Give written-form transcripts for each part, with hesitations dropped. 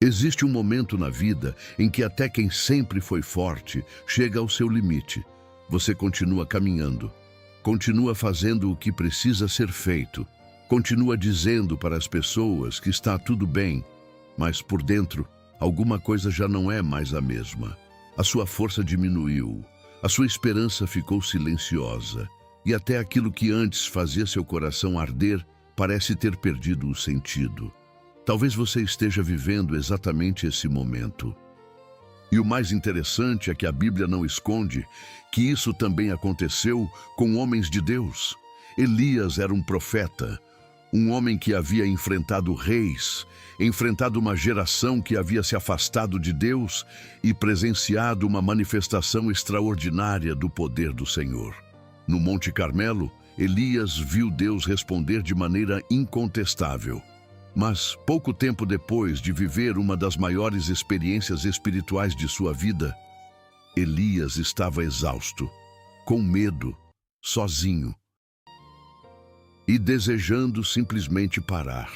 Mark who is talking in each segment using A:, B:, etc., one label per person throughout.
A: Existe um momento na vida em que até quem sempre foi forte chega ao seu limite. Você continua caminhando, continua fazendo o que precisa ser feito, continua dizendo para as pessoas que está tudo bem, mas por dentro, alguma coisa já não é mais a mesma. A sua força diminuiu, a sua esperança ficou silenciosa, e até aquilo que antes fazia seu coração arder parece ter perdido o sentido. Talvez você esteja vivendo exatamente esse momento. E o mais interessante é que a Bíblia não esconde que isso também aconteceu com homens de Deus. Elias era um profeta, um homem que havia enfrentado reis, enfrentado uma geração que havia se afastado de Deus e presenciado uma manifestação extraordinária do poder do Senhor. No Monte Carmelo, Elias viu Deus responder de maneira incontestável. Mas, pouco tempo depois de viver uma das maiores experiências espirituais de sua vida, Elias estava exausto, com medo, sozinho e desejando simplesmente parar.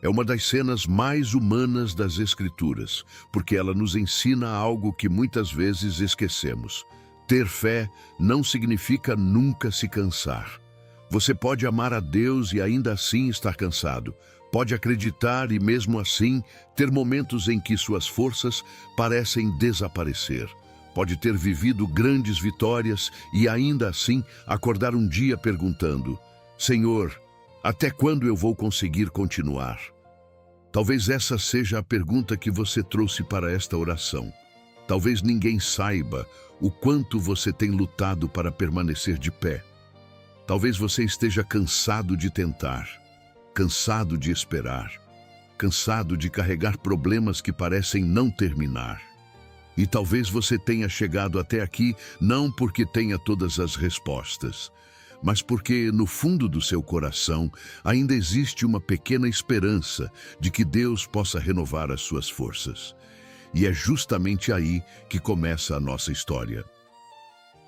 A: É uma das cenas mais humanas das Escrituras, porque ela nos ensina algo que muitas vezes esquecemos. Ter fé não significa nunca se cansar. Você pode amar a Deus e ainda assim estar cansado. Pode acreditar e mesmo assim ter momentos em que suas forças parecem desaparecer. Pode ter vivido grandes vitórias e ainda assim acordar um dia perguntando: Senhor, até quando eu vou conseguir continuar? Talvez essa seja a pergunta que você trouxe para esta oração. Talvez ninguém saiba o quanto você tem lutado para permanecer de pé. Talvez você esteja cansado de tentar, cansado de esperar, cansado de carregar problemas que parecem não terminar. E talvez você tenha chegado até aqui não porque tenha todas as respostas, mas porque no fundo do seu coração ainda existe uma pequena esperança de que Deus possa renovar as suas forças. E é justamente aí que começa a nossa história.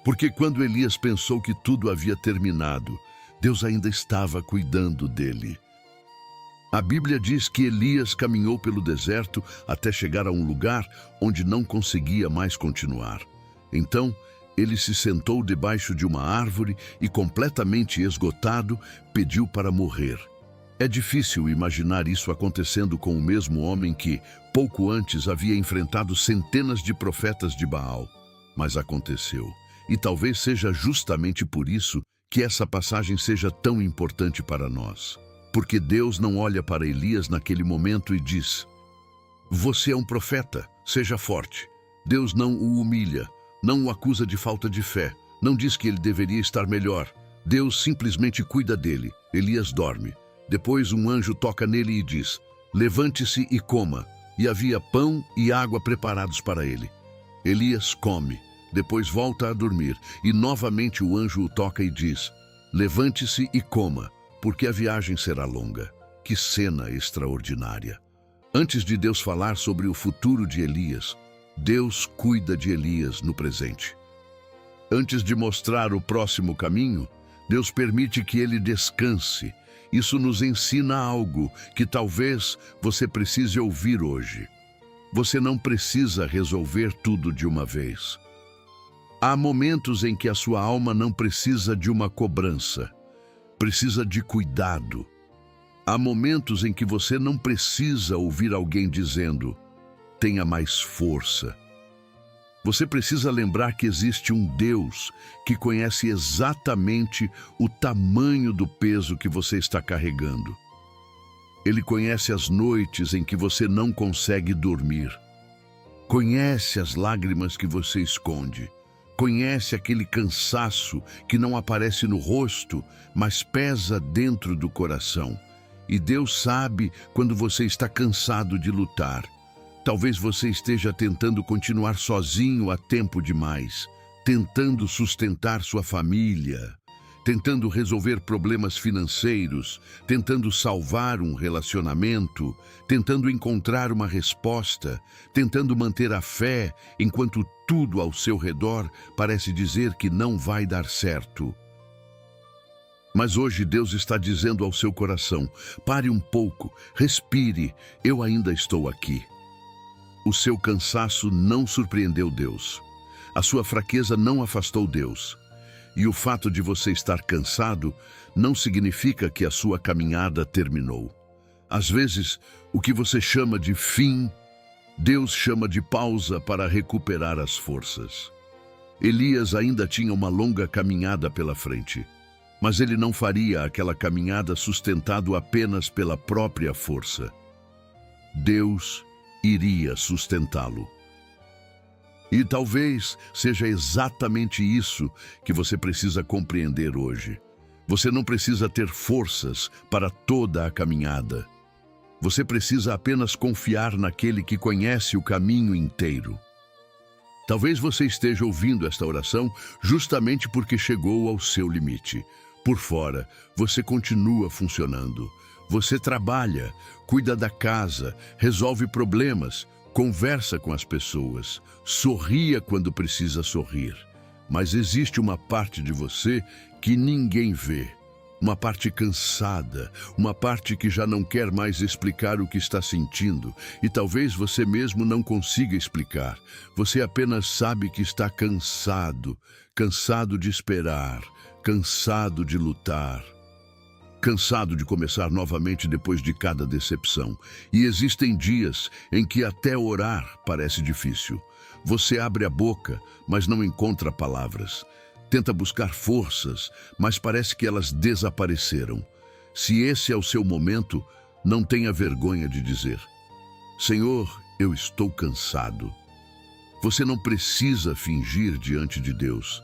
A: Porque quando Elias pensou que tudo havia terminado, Deus ainda estava cuidando dele. A Bíblia diz que Elias caminhou pelo deserto até chegar a um lugar onde não conseguia mais continuar. Então, ele se sentou debaixo de uma árvore e, completamente esgotado, pediu para morrer. É difícil imaginar isso acontecendo com o mesmo homem que, pouco antes, havia enfrentado centenas de profetas de Baal. Mas aconteceu. E talvez seja justamente por isso que essa passagem seja tão importante para nós. Porque Deus não olha para Elias naquele momento e diz: você é um profeta, seja forte. Deus não o humilha, não o acusa de falta de fé, não diz que ele deveria estar melhor. Deus simplesmente cuida dele. Elias dorme. Depois um anjo toca nele e diz: levante-se e coma. E havia pão e água preparados para ele. Elias come, depois volta a dormir, e novamente o anjo o toca e diz: levante-se e coma, porque a viagem será longa. Que cena extraordinária! Antes de Deus falar sobre o futuro de Elias, Deus cuida de Elias no presente. Antes de mostrar o próximo caminho, Deus permite que ele descanse. Isso nos ensina algo que talvez você precise ouvir hoje. Você não precisa resolver tudo de uma vez. Há momentos em que a sua alma não precisa de uma cobrança, precisa de cuidado. Há momentos em que você não precisa ouvir alguém dizendo: tenha mais força. Você precisa lembrar que existe um Deus que conhece exatamente o tamanho do peso que você está carregando. Ele conhece as noites em que você não consegue dormir. Conhece as lágrimas que você esconde. Conhece aquele cansaço que não aparece no rosto, mas pesa dentro do coração. E Deus sabe quando você está cansado de lutar. Talvez você esteja tentando continuar sozinho há tempo demais, tentando sustentar sua família, tentando resolver problemas financeiros, tentando salvar um relacionamento, tentando encontrar uma resposta, tentando manter a fé, enquanto tudo ao seu redor parece dizer que não vai dar certo. Mas hoje Deus está dizendo ao seu coração: pare um pouco, respire, eu ainda estou aqui. O seu cansaço não surpreendeu Deus. A sua fraqueza não afastou Deus. E o fato de você estar cansado não significa que a sua caminhada terminou. Às vezes, o que você chama de fim, Deus chama de pausa para recuperar as forças. Elias ainda tinha uma longa caminhada pela frente, mas ele não faria aquela caminhada sustentado apenas pela própria força. Deus iria sustentá-lo. E talvez seja exatamente isso que você precisa compreender hoje. Você não precisa ter forças para toda a caminhada. Você precisa apenas confiar naquele que conhece o caminho inteiro. Talvez você esteja ouvindo esta oração justamente porque chegou ao seu limite. Por fora, você continua funcionando. Você trabalha, cuida da casa, resolve problemas, conversa com as pessoas, sorria quando precisa sorrir. Mas existe uma parte de você que ninguém vê. Uma parte cansada, uma parte que já não quer mais explicar o que está sentindo, e talvez você mesmo não consiga explicar. Você apenas sabe que está cansado, cansado de esperar, cansado de lutar, cansado de começar novamente depois de cada decepção. E existem dias em que até orar parece difícil. Você abre a boca, mas não encontra palavras. Tenta buscar forças, mas parece que elas desapareceram. Se esse é o seu momento, não tenha vergonha de dizer: Senhor, eu estou cansado. Você não precisa fingir diante de Deus.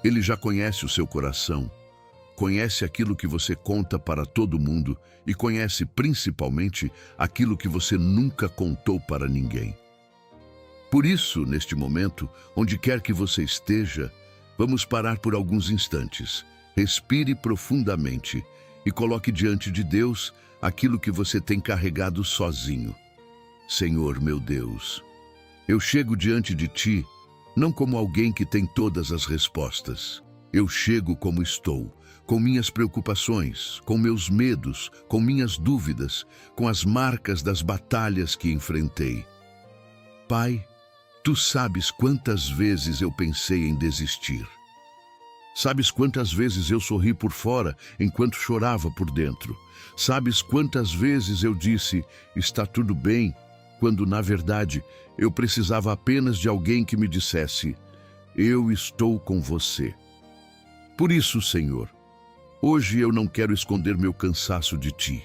A: Ele já conhece o seu coração, conhece aquilo que você conta para todo mundo e conhece principalmente aquilo que você nunca contou para ninguém. Por isso, neste momento, onde quer que você esteja, vamos parar por alguns instantes. Respire profundamente e coloque diante de Deus aquilo que você tem carregado sozinho. Senhor, meu Deus, eu chego diante de Ti não como alguém que tem todas as respostas. Eu chego como estou, com minhas preocupações, com meus medos, com minhas dúvidas, com as marcas das batalhas que enfrentei. Pai, Tu sabes quantas vezes eu pensei em desistir. Sabes quantas vezes eu sorri por fora enquanto chorava por dentro. Sabes quantas vezes eu disse, está tudo bem, quando na verdade eu precisava apenas de alguém que me dissesse, eu estou com você. Por isso, Senhor, hoje eu não quero esconder meu cansaço de Ti.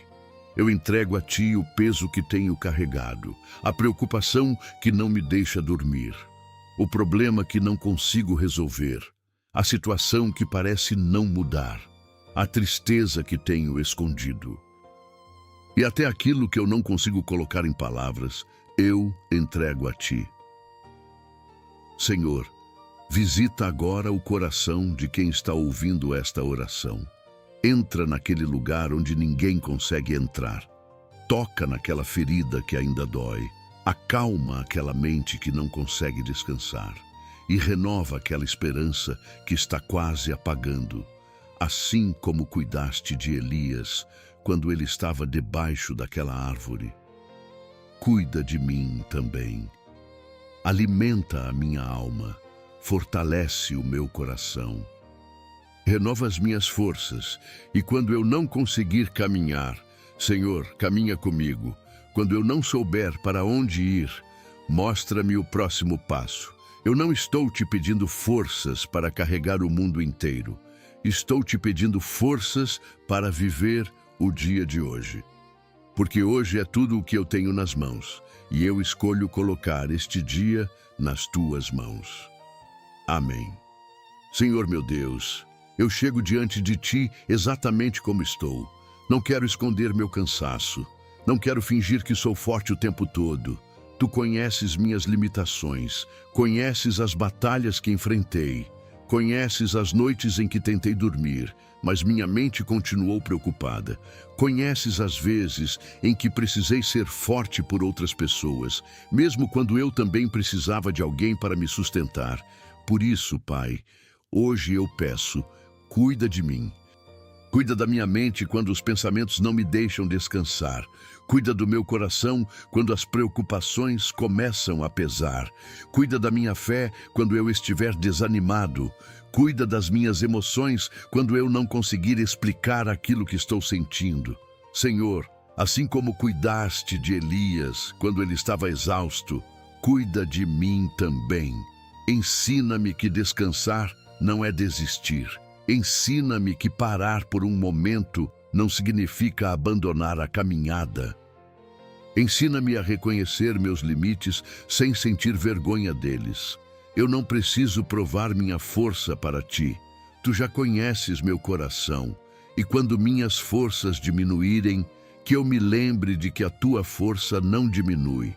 A: Eu entrego a Ti o peso que tenho carregado, a preocupação que não me deixa dormir, o problema que não consigo resolver, a situação que parece não mudar, a tristeza que tenho escondido. E até aquilo que eu não consigo colocar em palavras, eu entrego a Ti. Senhor, visita agora o coração de quem está ouvindo esta oração. Entra naquele lugar onde ninguém consegue entrar. Toca naquela ferida que ainda dói. Acalma aquela mente que não consegue descansar. E renova aquela esperança que está quase apagando. Assim como cuidaste de Elias quando ele estava debaixo daquela árvore. Cuida de mim também. Alimenta a minha alma. Fortalece o meu coração. Renova as minhas forças, e quando eu não conseguir caminhar, Senhor, caminha comigo. Quando eu não souber para onde ir, mostra-me o próximo passo. Eu não estou te pedindo forças para carregar o mundo inteiro. Estou te pedindo forças para viver o dia de hoje. Porque hoje é tudo o que eu tenho nas mãos, e eu escolho colocar este dia nas Tuas mãos. Amém. Senhor meu Deus, eu chego diante de Ti exatamente como estou. Não quero esconder meu cansaço. Não quero fingir que sou forte o tempo todo. Tu conheces minhas limitações. Conheces as batalhas que enfrentei. Conheces as noites em que tentei dormir, mas minha mente continuou preocupada. Conheces as vezes em que precisei ser forte por outras pessoas, mesmo quando eu também precisava de alguém para me sustentar. Por isso, Pai, hoje eu peço, cuida de mim. Cuida da minha mente quando os pensamentos não me deixam descansar. Cuida do meu coração quando as preocupações começam a pesar. Cuida da minha fé quando eu estiver desanimado. Cuida das minhas emoções quando eu não conseguir explicar aquilo que estou sentindo. Senhor, assim como cuidaste de Elias quando ele estava exausto, cuida de mim também. Ensina-me que descansar não é desistir. Ensina-me que parar por um momento não significa abandonar a caminhada. Ensina-me a reconhecer meus limites sem sentir vergonha deles. Eu não preciso provar minha força para ti. Tu já conheces meu coração. E quando minhas forças diminuírem, que eu me lembre de que a tua força não diminui.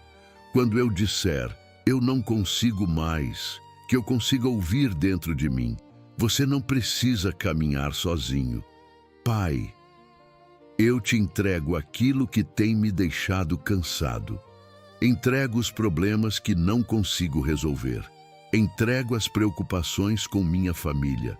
A: Quando eu disser, eu não consigo mais, que eu consiga ouvir dentro de mim, você não precisa caminhar sozinho. Pai, eu te entrego aquilo que tem me deixado cansado. Entrego os problemas que não consigo resolver. Entrego as preocupações com minha família.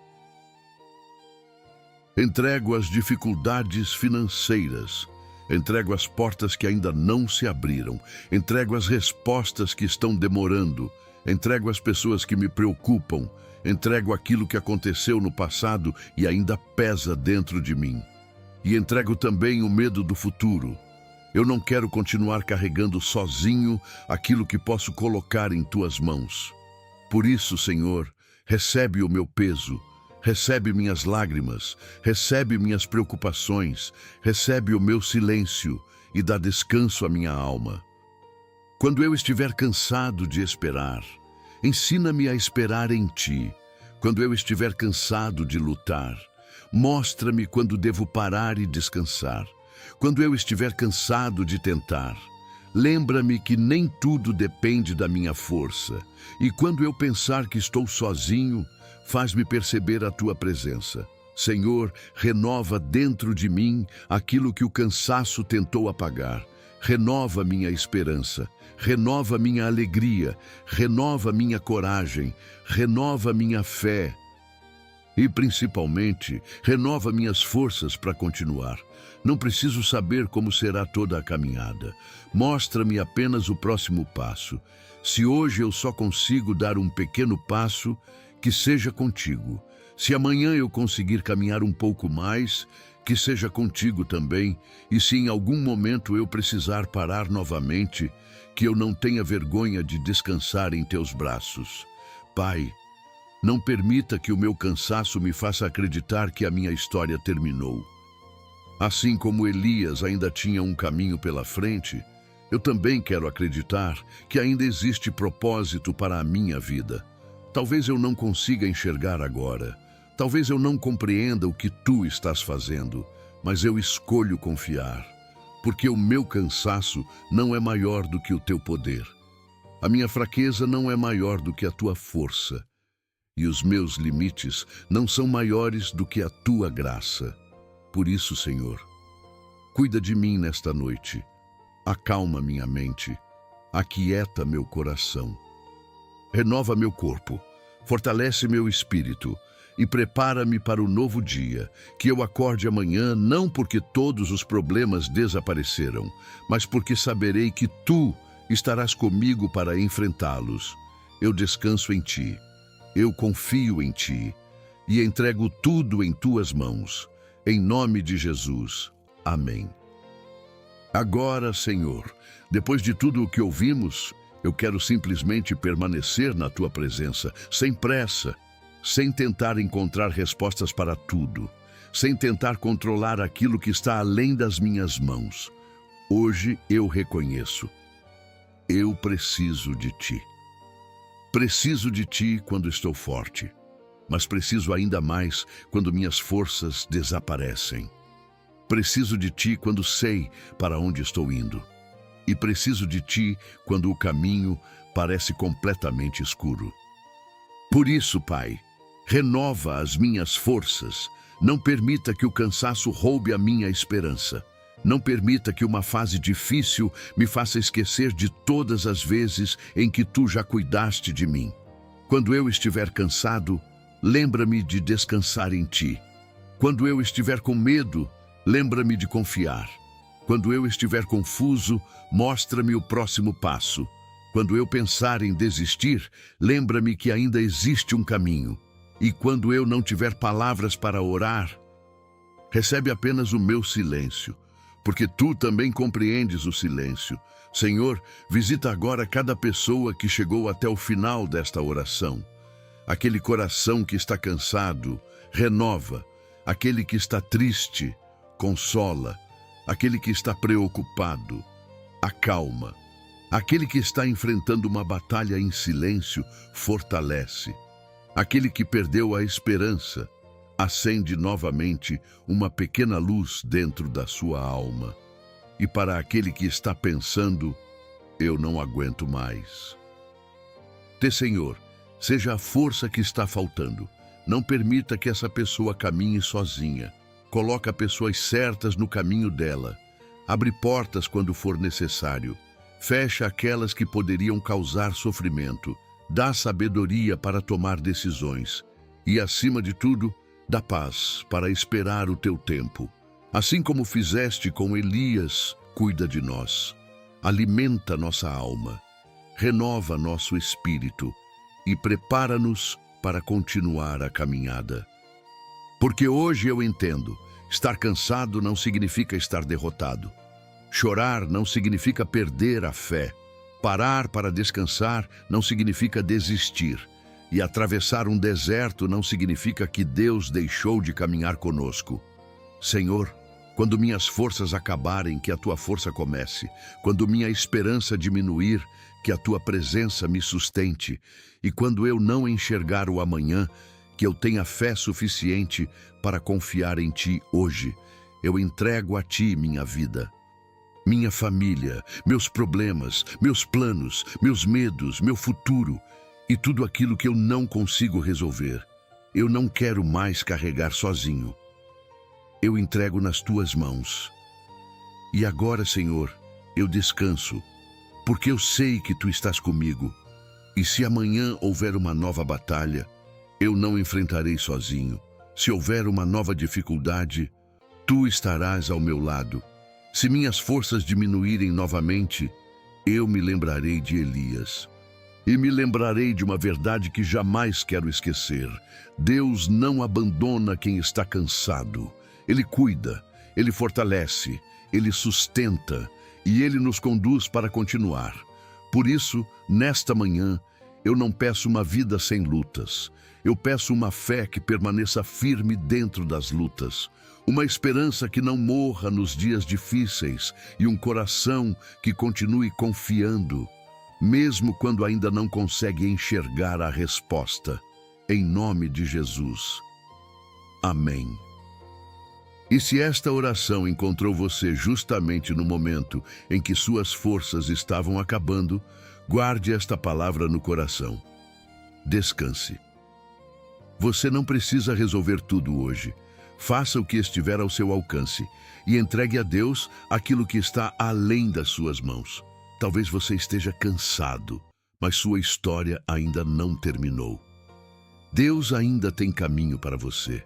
A: Entrego as dificuldades financeiras. Entrego as portas que ainda não se abriram. Entrego as respostas que estão demorando. Entrego as pessoas que me preocupam. Entrego aquilo que aconteceu no passado e ainda pesa dentro de mim. E entrego também o medo do futuro. Eu não quero continuar carregando sozinho aquilo que posso colocar em tuas mãos. Por isso, Senhor, recebe o meu peso, recebe minhas lágrimas, recebe minhas preocupações, recebe o meu silêncio e dá descanso à minha alma. Quando eu estiver cansado de esperar, ensina-me a esperar em ti. Quando eu estiver cansado de lutar, mostra-me quando devo parar e descansar. Quando eu estiver cansado de tentar, lembra-me que nem tudo depende da minha força. E quando eu pensar que estou sozinho, faz-me perceber a tua presença. Senhor, renova dentro de mim aquilo que o cansaço tentou apagar. Renova minha esperança, renova minha alegria, renova minha coragem, renova minha fé. E, principalmente, renova minhas forças para continuar. Não preciso saber como será toda a caminhada. Mostra-me apenas o próximo passo. Se hoje eu só consigo dar um pequeno passo, que seja contigo. Se amanhã eu conseguir caminhar um pouco mais, que seja contigo também. E se em algum momento eu precisar parar novamente, que eu não tenha vergonha de descansar em teus braços. Pai, não permita que o meu cansaço me faça acreditar que a minha história terminou. Assim como Elias ainda tinha um caminho pela frente, eu também quero acreditar que ainda existe propósito para a minha vida. Talvez eu não consiga enxergar agora. Talvez eu não compreenda o que tu estás fazendo, mas eu escolho confiar, porque o meu cansaço não é maior do que o teu poder. A minha fraqueza não é maior do que a tua força. E os meus limites não são maiores do que a tua graça. Por isso, Senhor, cuida de mim nesta noite. Acalma minha mente, aquieta meu coração. Renova meu corpo, fortalece meu espírito e prepara-me para o novo dia, que eu acorde amanhã não porque todos os problemas desapareceram, mas porque saberei que tu estarás comigo para enfrentá-los. Eu descanso em ti. Eu confio em ti e entrego tudo em tuas mãos. Em nome de Jesus. Amém. Agora, Senhor, depois de tudo o que ouvimos, eu quero simplesmente permanecer na tua presença, sem pressa, sem tentar encontrar respostas para tudo, sem tentar controlar aquilo que está além das minhas mãos. Hoje eu reconheço. Eu preciso de ti. Preciso de ti quando estou forte, mas preciso ainda mais quando minhas forças desaparecem. Preciso de ti quando sei para onde estou indo. E preciso de ti quando o caminho parece completamente escuro. Por isso, Pai, renova as minhas forças. Não permita que o cansaço roube a minha esperança. Não permita que uma fase difícil me faça esquecer de todas as vezes em que tu já cuidaste de mim. Quando eu estiver cansado, lembra-me de descansar em ti. Quando eu estiver com medo, lembra-me de confiar. Quando eu estiver confuso, mostra-me o próximo passo. Quando eu pensar em desistir, lembra-me que ainda existe um caminho. E quando eu não tiver palavras para orar, recebe apenas o meu silêncio, porque tu também compreendes o silêncio. Senhor, visita agora cada pessoa que chegou até o final desta oração. Aquele coração que está cansado, renova. Aquele que está triste, consola. Aquele que está preocupado, acalma. Aquele que está enfrentando uma batalha em silêncio, fortalece. Aquele que perdeu a esperança, acende novamente uma pequena luz dentro da sua alma. E para aquele que está pensando, eu não aguento mais. Senhor, seja a força que está faltando. Não permita que essa pessoa caminhe sozinha. Coloca pessoas certas no caminho dela. Abre portas quando for necessário. Fecha aquelas que poderiam causar sofrimento. Dá sabedoria para tomar decisões. E, acima de tudo, dá paz para esperar o teu tempo. Assim como fizeste com Elias, cuida de nós. Alimenta nossa alma. Renova nosso espírito. E prepara-nos para continuar a caminhada. Porque hoje eu entendo, estar cansado não significa estar derrotado. Chorar não significa perder a fé. Parar para descansar não significa desistir. E atravessar um deserto não significa que Deus deixou de caminhar conosco. Senhor, quando minhas forças acabarem, que a tua força comece. Quando minha esperança diminuir, que a tua presença me sustente. E quando eu não enxergar o amanhã, que eu tenha fé suficiente para confiar em ti hoje. Eu entrego a ti minha vida, minha família, meus problemas, meus planos, meus medos, meu futuro e tudo aquilo que eu não consigo resolver. Eu não quero mais carregar sozinho. Eu entrego nas tuas mãos. E agora, Senhor, eu descanso, porque eu sei que tu estás comigo. E se amanhã houver uma nova batalha, eu não enfrentarei sozinho. Se houver uma nova dificuldade, tu estarás ao meu lado. Se minhas forças diminuírem novamente, eu me lembrarei de Elias. E me lembrarei de uma verdade que jamais quero esquecer. Deus não abandona quem está cansado. Ele cuida, Ele fortalece, Ele sustenta e Ele nos conduz para continuar. Por isso, nesta manhã, eu não peço uma vida sem lutas. Eu peço uma fé que permaneça firme dentro das lutas, uma esperança que não morra nos dias difíceis e um coração que continue confiando, mesmo quando ainda não consegue enxergar a resposta. Em nome de Jesus. Amém. E se esta oração encontrou você justamente no momento em que suas forças estavam acabando, guarde esta palavra no coração. Descanse. Você não precisa resolver tudo hoje. Faça o que estiver ao seu alcance e entregue a Deus aquilo que está além das suas mãos. Talvez você esteja cansado, mas sua história ainda não terminou. Deus ainda tem caminho para você.